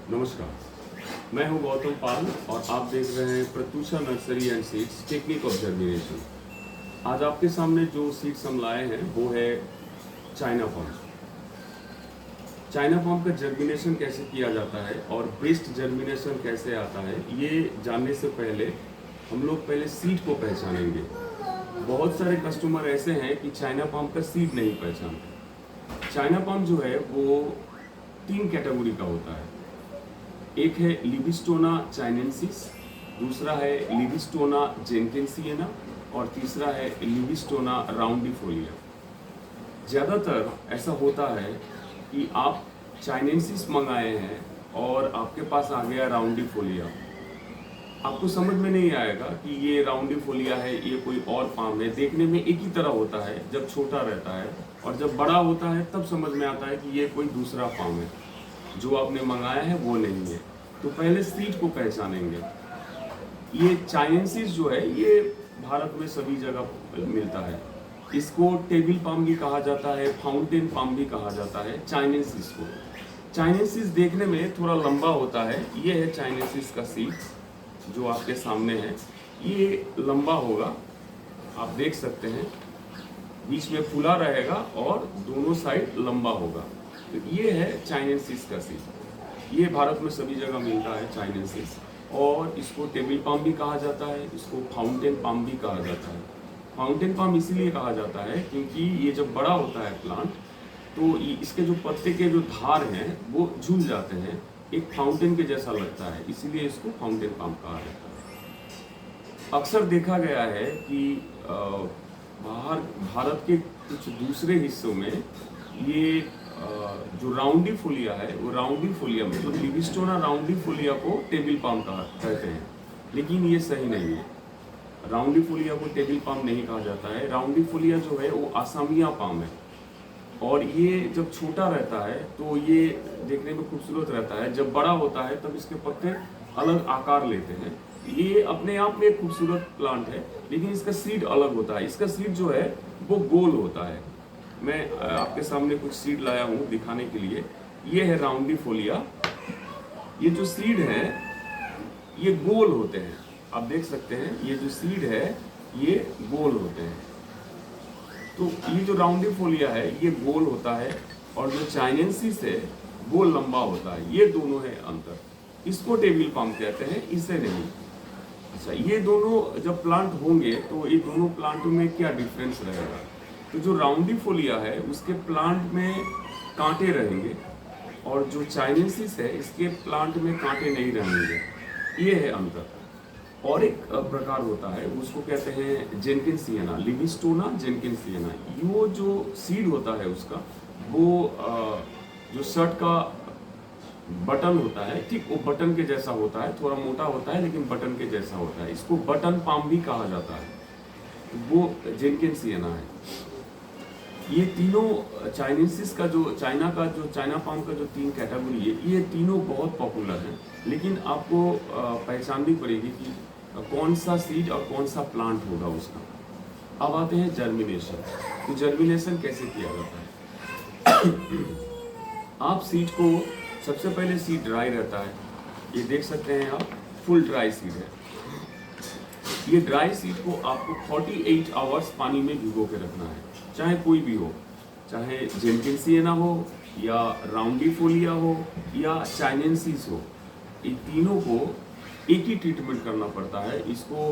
नमस्कार, मैं हूं गौतम पाल और आप देख रहे हैं Pratyusha nursery and seeds technique of germination. आज आपके सामने जो सीड्स हम लाए हैं वो है चाइना पॉम। चाइना पॉम का जर्मिनेशन कैसे किया जाता है और बेस्ट जर्मिनेशन कैसे आता है, ये जानने से पहले हम लोग पहले सीड को पहचानेंगे। बहुत सारे कस्टमर ऐसे हैं कि चाइना पॉम का सीड नहीं पहचानते। चाइना पॉम जो है वो 3 कैटेगरी का होता है। एक है लिबिस्टोना चाइनेंसिस, दूसरा है लिबिस्टोना जेनकिंसियाना और तीसरा है लिबिस्टोना राउंडिफोलिया। ज़्यादातर ऐसा होता है कि आप चाइनेंसिस मंगाए हैं और आपके पास आ गया राउंडिफोलिया। आपको समझ में नहीं आएगा कि ये राउंडिफोलिया है, ये कोई और पाम है। देखने में एक ही तरह होता है जब छोटा रहता है, और जब बड़ा होता है तब समझ में आता है कि ये कोई दूसरा पाम है, जो आपने मंगाया है वो नहीं है। तो पहले सीड को पहचानेंगे। ये चाइनेंसिस जो है ये भारत में सभी जगह मिलता है। इसको टेबल पाम भी कहा जाता है, फाउंटेन पाम भी कहा जाता है चाइनेंसिस को। चाइनेंसिस देखने में थोड़ा लंबा होता है। ये है चाइनेंसिस का सीड जो आपके सामने है। ये लंबा होगा, आप देख सकते हैं, बीच में फूला रहेगा और दोनों साइड लंबा होगा। तो ये है चाइनेंसिस का सीड। ये भारत में सभी जगह मिलता है चाइनेंसिस, और इसको टेबल पाम भी कहा जाता है, इसको फाउंटेन पाम भी कहा जाता है। फाउंटेन पाम इसीलिए कहा जाता है क्योंकि ये जब बड़ा होता है प्लांट तो इसके जो पत्ते के जो धार हैं वो झूल जाते हैं, एक फाउंटेन के जैसा लगता है, इसीलिए इसको फाउंटेन पाम कहा जाता है। अक्सर देखा गया है कि बाहर भारत के कुछ दूसरे हिस्सों में ये जो राउंडिफोलिया है वो राउंडिफोलिया में तो लिबिस्टोना राउंडिफोलिया को टेबल पाम कहते हैं, लेकिन ये सही नहीं है। राउंडिफोलिया को टेबल पाम नहीं कहा जाता है। राउंडिफोलिया जो है वो आसामिया पाम है, और ये जब छोटा रहता है तो ये देखने में खूबसूरत रहता है। जब बड़ा होता है तब इसके पत्ते अलग आकार लेते हैं। ये अपने आप में एक खूबसूरत प्लांट है, लेकिन इसका सीड अलग होता है। इसका सीड जो है वो गोल होता है। मैं आपके सामने कुछ सीड लाया हूँ दिखाने के लिए। ये है राउंडिफोलिया। ये जो सीड है ये गोल होते हैं, आप देख सकते हैं। ये जो सीड है ये गोल होते हैं। तो ये जो राउंडिफोलिया है ये गोल होता है, और जो चाइनेंसिस है वो लंबा होता है। ये दोनों है अंतर। इसको टेबल पाम कहते हैं, इसे नहीं। अच्छा, ये दोनों जब प्लांट होंगे तो ये दोनों प्लांटों में क्या डिफरेंस रहेगा? तो जो राउंडिफोलिया है उसके प्लांट में कांटे रहेंगे, और जो चाइनेंसिस है इसके प्लांट में कांटे नहीं रहेंगे। ये है अंतर। और एक प्रकार होता है, उसको कहते हैं जेनकिंसियाना, लिबिस्टोना जेनकिंसियाना। वो जो सीड होता है उसका, वो जो शर्ट का बटन होता है, ठीक वो बटन के जैसा होता है। थोड़ा मोटा होता है लेकिन बटन के जैसा होता है। इसको बटन पाम भी कहा जाता है, वो जेनकिंसियाना है। ये तीनों चाइनेंसिस का जो चाइना पाम का जो 3 कैटेगरी है, ये तीनों बहुत पॉपुलर हैं। लेकिन आपको पहचाननी पड़ेगी कि कौन सा सीड और कौन सा प्लांट होगा उसका। अब आते हैं जर्मिनेशन। तो जर्मिनेशन कैसे किया जाता है? आप सीड को, सबसे पहले सीड ड्राई रहता है, ये देख सकते हैं आप, फुल ड्राई सीड है। ये ड्राई सीड को आपको 48 आवर्स पानी में भिगो के रखना है। चाहे कोई भी हो, चाहे जेनकिंसियाना हो या राउंडिफोलिया हो या चाइनेंसिस हो, इन तीनों को एक ही ट्रीटमेंट करना पड़ता है। इसको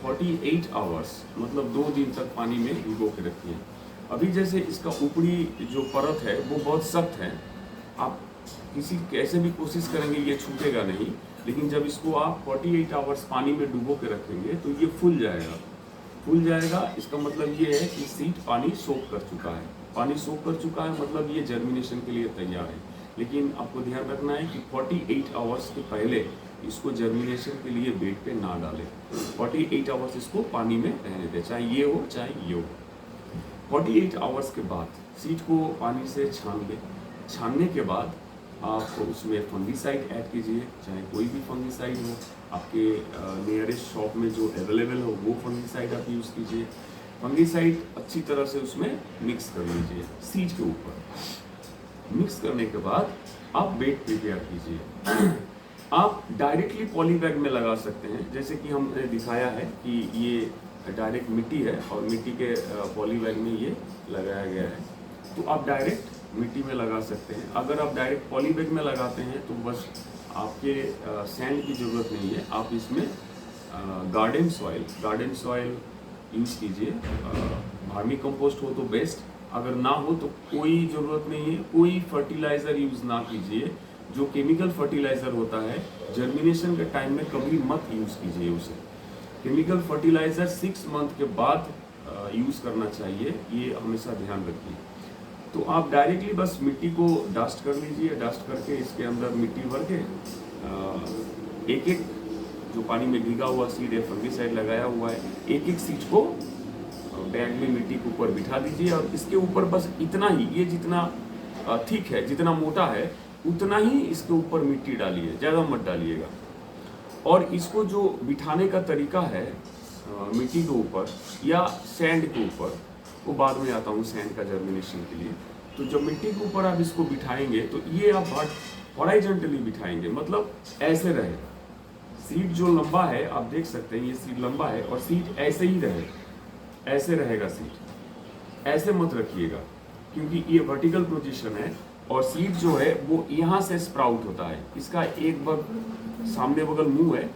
48 आवर्स मतलब 2 दिन तक पानी में भिगो के रखिए। अभी जैसे इसका ऊपरी जो परत है वो बहुत सख्त है, आप कैसे भी कोशिश करेंगे ये छूटेगा नहीं। लेकिन जब इसको आप 48 आवर्स पानी में डुबो के रखेंगे तो ये फूल जाएगा। इसका मतलब ये है कि सीड पानी सोख कर चुका है। पानी सोख कर चुका है मतलब ये जर्मिनेशन के लिए तैयार है। लेकिन आपको ध्यान रखना है कि 48 आवर्स के पहले इसको जर्मिनेशन के लिए बेड पे ना डालें। 48 आवर्स इसको पानी में रहने दें, चाहे ये हो चाहे ये हो। 48 आवर्स के बाद सीड को पानी से छान लें। छानने के बाद आप उसमें फंगीसाइड ऐड कीजिए, चाहे कोई भी फंगीसाइड हो, आपके नियरेस्ट शॉप में जो अवेलेबल हो वो फंगीसाइड आप यूज़ कीजिए। फंगीसाइड अच्छी तरह से उसमें मिक्स कर लीजिए सीड के ऊपर। मिक्स करने के बाद आप बेड प्रिपेयर कीजिए। आप डायरेक्टली पॉली बैग में लगा सकते हैं, जैसे कि हमने दिखाया है कि ये डायरेक्ट मिट्टी है और मिट्टी के पॉली बैग में ये लगाया गया है, तो आप डायरेक्ट मिट्टी में लगा सकते हैं। अगर आप डायरेक्ट पॉली बैग में लगाते हैं तो बस आपके सैंड की ज़रूरत नहीं है, आप इसमें गार्डन सॉइल यूज़ कीजिए। वर्मी कंपोस्ट हो तो बेस्ट, अगर ना हो तो कोई ज़रूरत नहीं है, कोई फर्टिलाइज़र यूज़ ना कीजिए। जो केमिकल फर्टिलाइज़र होता है जर्मिनेशन के टाइम में कभी मत यूज़ कीजिए उसे। केमिकल फर्टिलाइज़र 6 मंथ के बाद यूज़ करना चाहिए, ये हमेशा ध्यान रखिए। तो आप डायरेक्टली बस मिट्टी को डस्ट कर लीजिए, डस्ट करके इसके अंदर मिट्टी भर के एक एक जो पानी में भीगा हुआ सीड है, फंगिसाइड लगाया हुआ है, एक एक सीड को बैग में मिट्टी के ऊपर बिठा दीजिए और इसके ऊपर बस इतना ही, ये जितना थिक है, जितना मोटा है उतना ही इसके ऊपर मिट्टी डालिए, ज़्यादा मत डालिएगा। और इसको जो बिठाने का तरीका है मिट्टी के ऊपर या सैंड के ऊपर, वो बाद में आता हूँ सैंड का जर्मिनेशन के लिए। तो जब मिट्टी के ऊपर आप इसको बिठाएंगे तो ये आप हॉराइजॉन्टली बिठाएंगे, मतलब ऐसे रहेगा। सीट जो लंबा है आप देख सकते हैं, ये सीट लंबा है और सीट ऐसे ही रहे, ऐसे रहेगा सीट, ऐसे मत रखिएगा क्योंकि ये वर्टिकल पोजीशन है और सीट जो है वो यहाँ से स्प्राउट होता है। इसका एक सामने बगल मुंह है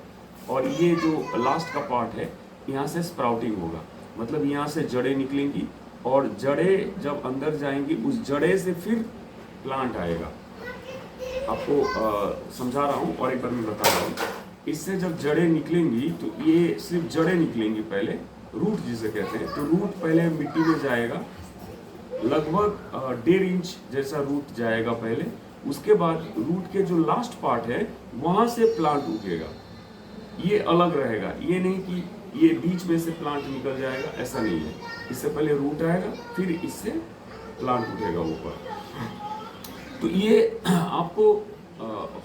और ये जो लास्ट का पार्ट है यहाँ से स्प्राउटिंग होगा, मतलब यहाँ से जड़ें निकलेंगी और जड़ें जब अंदर जाएंगी उस जड़े से फिर प्लांट आएगा। आपको समझा रहा हूँ और एक बार मैं बता रहा हूँ। इससे जब जड़ें निकलेंगी तो ये सिर्फ जड़ें निकलेंगी, पहले रूट जिसे कहते हैं, तो रूट पहले मिट्टी में जाएगा, लगभग 1.5 इंच जैसा रूट जाएगा पहले। उसके बाद रूट के जो लास्ट पार्ट है वहाँ से प्लांट उगेगा, ये अलग रहेगा। ये नहीं कि ये बीच में से प्लांट निकल जाएगा, ऐसा नहीं है। इससे पहले रूट आएगा फिर इससे प्लांट उठेगा ऊपर। तो ये आपको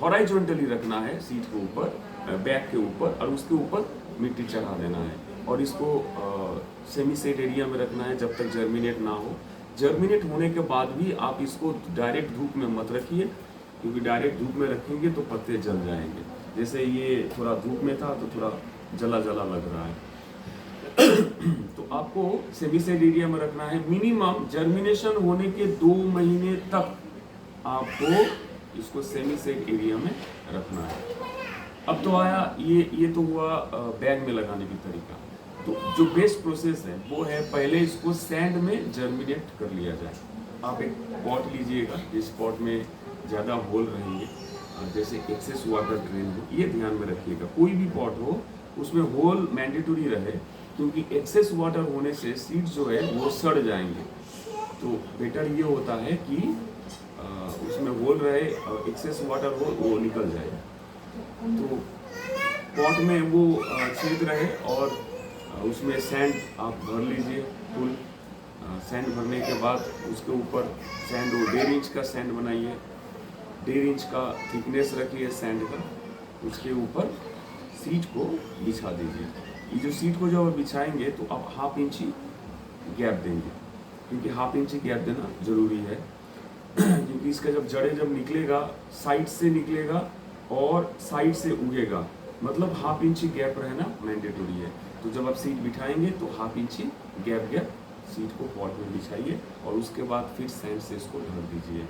हॉराइजॉन्टली रखना है सीट के ऊपर, बैग के ऊपर, और उसके ऊपर मिट्टी चढ़ा देना है और इसको सेमी सेड एरिया में रखना है जब तक जर्मिनेट ना हो। जर्मिनेट होने के बाद भी आप इसको डायरेक्ट धूप में मत रखिए, क्योंकि डायरेक्ट धूप में रखेंगे तो पत्ते जल जाएंगे। जैसे ये थोड़ा धूप में था तो थोड़ा जला जला लग रहा है। तो आपको सेमी सेड एरिया में रखना है। मिनिमम जर्मिनेशन होने के 2 महीने तक आपको इसको सेमी सेड एरिया में रखना है। अब तो आया ये तो हुआ बैग में लगाने की तरीका। तो जो बेस्ट प्रोसेस है वो है पहले इसको सैंड में जर्मिनेट कर लिया जाए। आप एक पॉट लीजिएगा, जिस पॉट में ज़्यादा होल रहेंगे, जैसे एक्सेस वाटर ड्रेन हो, ये ध्यान में रखिएगा। कोई भी पॉट हो उसमें होल मैंडेटरी रहे, क्योंकि एक्सेस वाटर होने से सीड्स जो है वो सड़ जाएंगे। तो बेटर ये होता है कि उसमें होल रहे और एक्सेस वाटर हो वो निकल जाए। तो पॉट में वो छेद रहे और उसमें सैंड आप भर लीजिए फुल। सैंड भरने के बाद उसके ऊपर सैंड, वो 1.5 इंच का सैंड बनाइए, 1.5 इंच का थिकनेस रखिए सैंड का। उसके ऊपर सीट को बिछा दीजिए। ये जो सीट को जब बिछाएंगे तो आप 1/2 इंच ही गैप देंगे, क्योंकि 1/2 इंच ही गैप देना ज़रूरी है। क्योंकि इसका जब निकलेगा साइड से निकलेगा और साइड से उगेगा, मतलब 1/2 इंच ही गैप रहना मैंडेटरी है। तो जब आप सीट बिठाएंगे तो 1/2 इंच ही गैप सीट को पॉट में बिछाइए और उसके बाद फिर सैंड से इसको ढक दीजिए।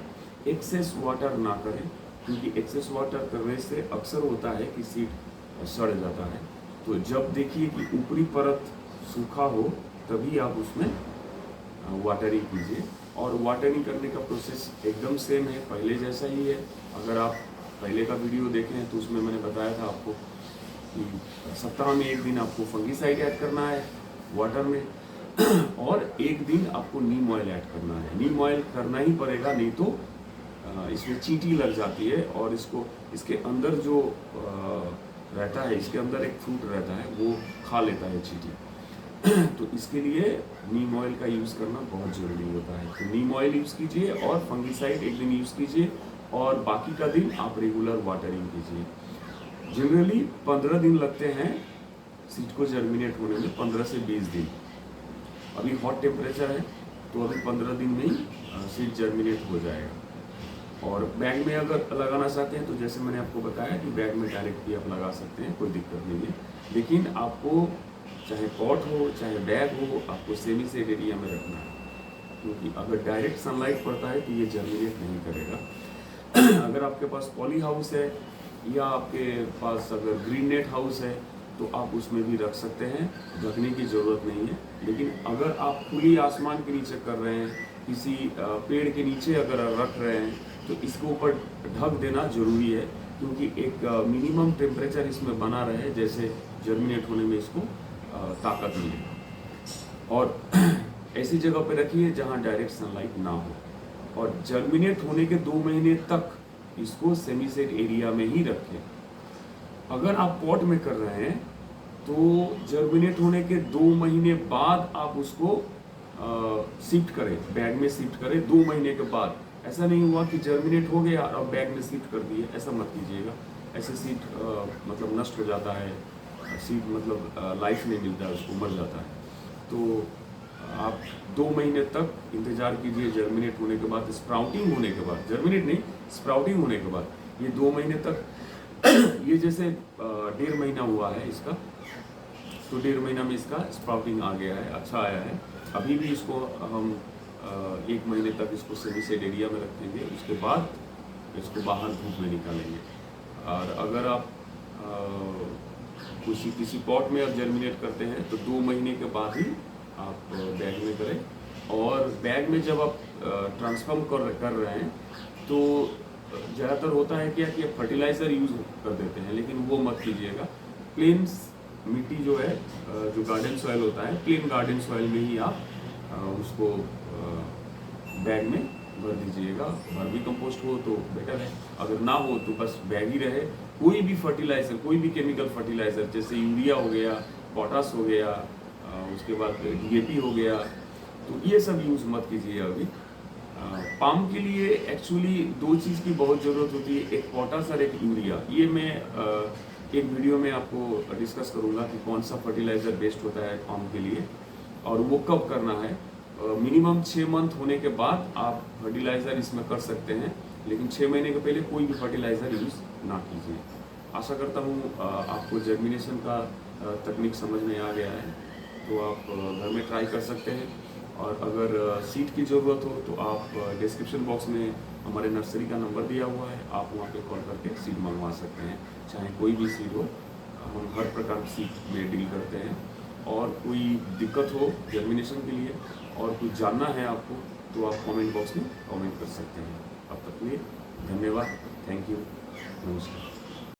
एक्सेस वाटर ना करें, क्योंकि एक्सेस वाटर करने से अक्सर होता है कि सीट सड़ जाता है। तो जब देखिए कि ऊपरी परत सूखा हो तभी आप उसमें वाटरिंग कीजिए। और वाटरिंग करने का प्रोसेस एकदम सेम है, पहले जैसा ही है। अगर आप पहले का वीडियो देखें तो उसमें मैंने बताया था आपको कि सप्ताह में 1 दिन आपको फंगिसाइड ऐड करना है वाटर में और 1 दिन आपको नीम ऑयल ऐड करना है। नीम ऑयल करना ही पड़ेगा, नहीं तो इसमें चींटी लग जाती है और इसके अंदर जो रहता है, इसके अंदर एक फ्रूट रहता है वो खा लेता है चींटी। तो इसके लिए नीम ऑयल का यूज़ करना बहुत ज़रूरी होता है। तो नीम ऑयल यूज़ कीजिए और फंगिसाइड 1 दिन यूज़ कीजिए और बाकी का दिन आप रेगुलर वाटरिंग कीजिए। जनरली 15 दिन लगते हैं सीड को जर्मिनेट होने में, 15 से 20 दिन। अभी हॉट टेम्परेचर है तो अभी 15 दिन में ही सीड जर्मिनेट हो जाएगा। और बैग में अगर लगाना चाहते हैं तो जैसे मैंने आपको बताया कि बैग में डायरेक्ट भी आप लगा सकते हैं, कोई दिक्कत नहीं है। लेकिन आपको चाहे पॉट हो चाहे बैग हो, आपको सेमी सेड एरिया में रखना है, क्योंकि अगर डायरेक्ट सनलाइट पड़ता है तो ये जर्मिनेट नहीं करेगा। अगर आपके पास पॉली हाउस है या आपके पास अगर ग्रीन नेट हाउस है तो आप उसमें भी रख सकते हैं, ढकने की ज़रूरत नहीं है। लेकिन अगर आप खुली आसमान के नीचे कर रहे हैं, किसी पेड़ के नीचे अगर रख रहे हैं, तो इसके ऊपर ढक देना ज़रूरी है, क्योंकि एक मिनिमम टेम्परेचर इसमें बना रहे, जैसे जर्मिनेट होने में इसको ताकत मिले। और ऐसी जगह पे रखिए जहाँ डायरेक्ट सनलाइट ना हो, और जर्मिनेट होने के 2 महीने तक इसको सेमी सेड एरिया में ही रखें। अगर आप पॉट में कर रहे हैं तो जर्मिनेट होने के 2 महीने बाद आप उसको शिफ्ट करें, बैग में शिफ्ट करें 2 महीने के बाद। ऐसा नहीं हुआ कि जर्मिनेट हो गया और बैग में शिफ्ट कर दिए, ऐसा मत कीजिएगा। ऐसे सीड मतलब नष्ट हो जाता है, सीड मतलब लाइफ नहीं मिलता है, उसको मर जाता है। तो आप 2 महीने तक इंतज़ार कीजिए जर्मिनेट होने के बाद, स्प्राउटिंग होने के बाद, जर्मिनेट नहीं स्प्राउटिंग होने के बाद, ये 2 महीने तक। ये जैसे 1.5 महीना हुआ है इसका, तो 1.5 महीना में इसका स्प्राउटिंग आ गया है, अच्छा आया है। अभी भी इसको हम 1 महीने तक इसको सेमी सेड एरिया में रखेंगे, उसके बाद इसको बाहर धूप में निकालेंगे। और अगर आप किसी पॉट में आप जर्मिनेट करते हैं तो 2 महीने के बाद ही आप बैग में करें। और बैग में जब आप ट्रांसफॉर्म कर रहे हैं तो ज़्यादातर होता है क्या कि आप फर्टिलाइज़र यूज़ कर देते हैं, लेकिन वो मत कीजिएगा। प्लेन मिट्टी जो है, जो गार्डन सॉइल होता है, प्लेन गार्डन सॉइल में ही आप उसको बैग में भर दीजिएगा। वर्मी कंपोस्ट हो तो बेटर है, अगर ना हो तो बस बैग ही रहे। कोई भी फर्टिलाइज़र, कोई भी केमिकल फर्टिलाइज़र जैसे यूरिया हो गया, पोटास हो गया, उसके बाद DAP हो गया, तो ये सब यूज़ मत कीजिए अभी। पाम के लिए एक्चुअली 2 चीज़ की बहुत ज़रूरत होती है, एक पोटास और एक यूरिया। ये मैं एक वीडियो में आपको डिस्कस करूँगा कि कौन सा फर्टिलाइज़र बेस्ट होता है पाम के लिए और वो कब करना है। मिनिमम 6 मंथ होने के बाद आप फर्टिलाइज़र इसमें कर सकते हैं, लेकिन 6 महीने के पहले कोई भी फर्टिलाइज़र यूज़ ना कीजिए। आशा करता हूँ आपको जर्मिनेशन का तकनीक समझ में आ गया है, तो आप घर में ट्राई कर सकते हैं। और अगर सीड की ज़रूरत हो तो आप डिस्क्रिप्शन बॉक्स में हमारे नर्सरी का नंबर दिया हुआ है, आप वहाँ पे कॉल करके सीड मंगवा सकते हैं। चाहे कोई भी सीड हो, हम हर प्रकार की सीड में डील करते हैं। और कोई दिक्कत हो जर्मिनेशन के लिए और कुछ जानना है आपको तो आप कमेंट बॉक्स में कमेंट कर सकते हैं। अब तक के लिए धन्यवाद, थैंक यू, नमस्कार।